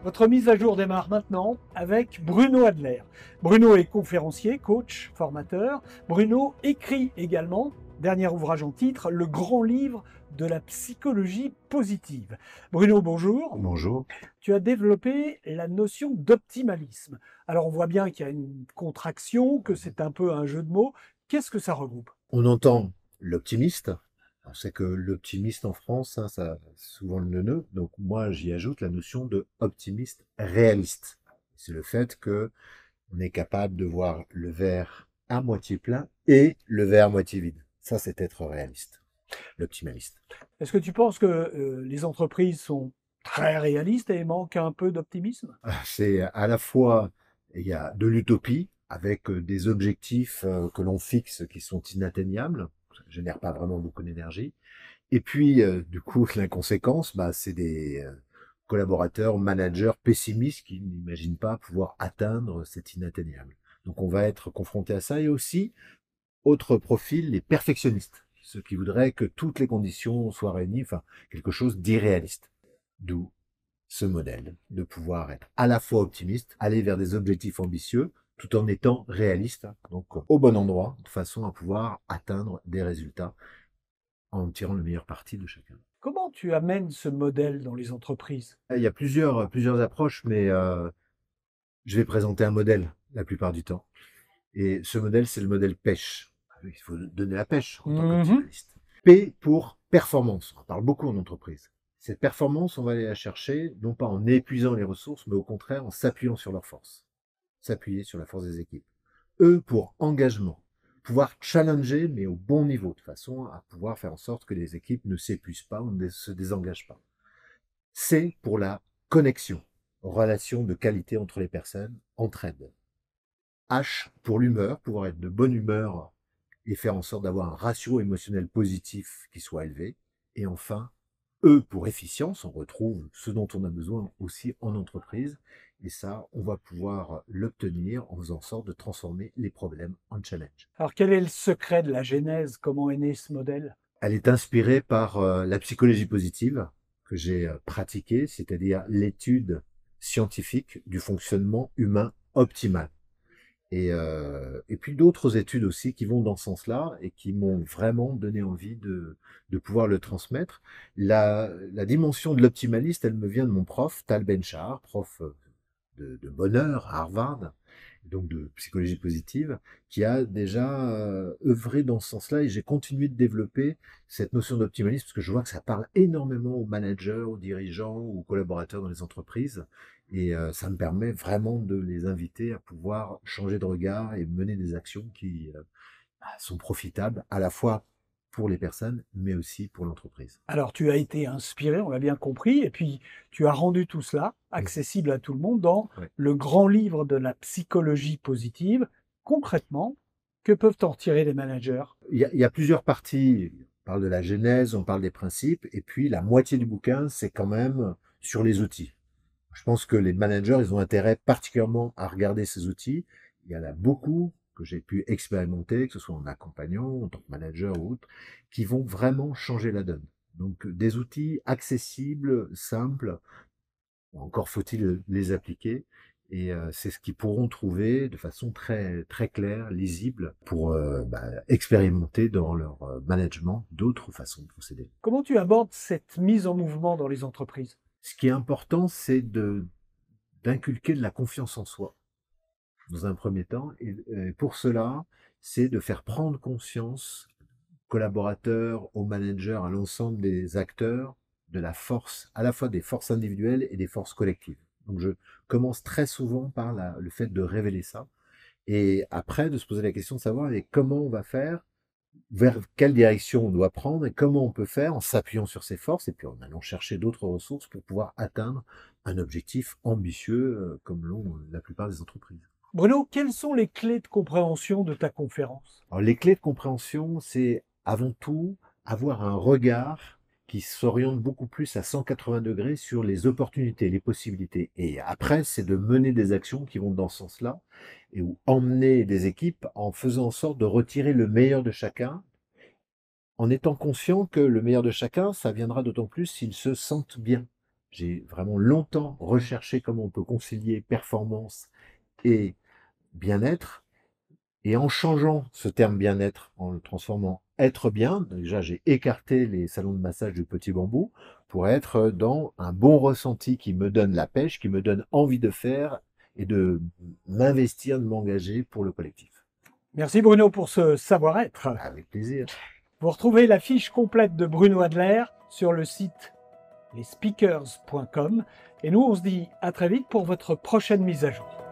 Votre mise à jour démarre maintenant avec Bruno Adler. Bruno est conférencier, coach, formateur. Bruno écrit également, dernier ouvrage en titre, Le grand livre de la psychologie positive. Bruno, bonjour. Bonjour. Tu as développé la notion d'optimalisme. Alors on voit bien qu'il y a une contraction, que c'est un peu un jeu de mots. Qu'est-ce que ça regroupe? On entend l'optimiste. On sait que l'optimiste en France, hein, ça souvent le neuneu. Donc moi, j'y ajoute la notion de optimiste réaliste. C'est le fait que on est capable de voir le verre à moitié plein et le verre à moitié vide. Ça, c'est être réaliste, l'optimaliste. Est-ce que tu penses que les entreprises sont très réalistes et manquent un peu d'optimisme? C'est à la fois, il y a de l'utopie avec des objectifs que l'on fixe qui sont inatteignables. Ça ne génère pas vraiment beaucoup d'énergie. Et puis, du coup, la conséquence, bah, c'est des collaborateurs, managers pessimistes qui n'imaginent pas pouvoir atteindre cet inatteignable. Donc, on va être confronté à ça. Et aussi, autre profil, les perfectionnistes, ceux qui voudraient que toutes les conditions soient réunies, enfin, quelque chose d'irréaliste. D'où ce modèle de pouvoir être à la fois optimiste, aller vers des objectifs ambitieux, tout en étant réaliste, donc au bon endroit, de façon à pouvoir atteindre des résultats en tirant le meilleur parti de chacun. Comment tu amènes ce modèle dans les entreprises? Il y a plusieurs approches, mais je vais présenter un modèle la plupart du temps. Et ce modèle, c'est le modèle pêche. Il faut donner la pêche en tant Mhm. qu'optimaliste. P pour performance. On en parle beaucoup en entreprise. Cette performance, on va aller la chercher, non pas en épuisant les ressources, mais au contraire en s'appuyant sur leurs forces. S'appuyer sur la force des équipes. E pour engagement. Pouvoir challenger, mais au bon niveau, de façon à pouvoir faire en sorte que les équipes ne s'épuisent pas ou ne se désengagent pas. C pour la connexion, relation de qualité entre les personnes, entraide. H pour l'humeur, pouvoir être de bonne humeur et faire en sorte d'avoir un ratio émotionnel positif qui soit élevé. Et enfin, E pour efficience, on retrouve ce dont on a besoin aussi en entreprise. Et ça, on va pouvoir l'obtenir en faisant en sorte de transformer les problèmes en challenge. Alors quel est le secret de la genèse? Comment est né ce modèle? Elle est inspirée par la psychologie positive que j'ai pratiquée, c'est-à-dire l'étude scientifique du fonctionnement humain optimal. Et puis d'autres études aussi qui vont dans ce sens-là et qui m'ont vraiment donné envie de pouvoir le transmettre. La dimension de l'optimaliste, elle me vient de mon prof, Tal Ben-Shahar, prof de bonheur à Harvard, donc de psychologie positive, qui a déjà œuvré dans ce sens-là et j'ai continué de développer cette notion d'optimalisme parce que je vois que ça parle énormément aux managers, aux dirigeants, aux collaborateurs dans les entreprises et ça me permet vraiment de les inviter à pouvoir changer de regard et mener des actions qui sont profitables à la fois pour les personnes mais aussi pour l'entreprise. Alors tu as été inspiré, on l'a bien compris, et puis tu as rendu tout cela Mmh. accessible à tout le monde dans Ouais. le grand livre de la psychologie positive. Concrètement, que peuvent en tirer les managers? Il y a plusieurs parties. On parle de la genèse, on parle des principes, et puis la moitié du bouquin, c'est quand même sur les outils. Je pense que les managers, ils ont intérêt particulièrement à regarder ces outils. Il y en a beaucoup que j'ai pu expérimenter, que ce soit en accompagnant, en tant que manager ou autre, qui vont vraiment changer la donne. Donc des outils accessibles, simples, encore faut-il les appliquer. Et c'est ce qu'ils pourront trouver de façon très, très claire, lisible, pour expérimenter dans leur management d'autres façons de procéder. Comment tu abordes cette mise en mouvement dans les entreprises? Ce qui est important, c'est d'inculquer de la confiance en soi, dans un premier temps. Et pour cela, c'est de faire prendre conscience aux collaborateurs, aux managers, à l'ensemble des acteurs, de la force, à la fois des forces individuelles et des forces collectives. Donc je commence très souvent par le fait de révéler ça. Et après, de se poser la question de savoir comment on va faire, vers quelle direction on doit prendre et comment on peut faire en s'appuyant sur ses forces et puis en allant chercher d'autres ressources pour pouvoir atteindre un objectif ambitieux comme l'ont la plupart des entreprises. Bruno, quelles sont les clés de compréhension de ta conférence? Alors, les clés de compréhension, c'est avant tout avoir un regard qui s'oriente beaucoup plus à 180 degrés sur les opportunités, les possibilités. Et après, c'est de mener des actions qui vont dans ce sens-là et ou emmener des équipes en faisant en sorte de retirer le meilleur de chacun, en étant conscient que le meilleur de chacun, ça viendra d'autant plus s'ils se sentent bien. J'ai vraiment longtemps recherché comment on peut concilier performance et bien-être. Et en changeant ce terme bien-être, en le transformant être bien, déjà j'ai écarté les salons de massage du Petit Bambou pour être dans un bon ressenti qui me donne la pêche, qui me donne envie de faire et de m'investir, de m'engager pour le collectif. Merci Bruno pour ce savoir-être. Avec plaisir. Vous retrouvez la fiche complète de Bruno Adler sur le site lesspeakers.com et nous on se dit à très vite pour votre prochaine mise à jour.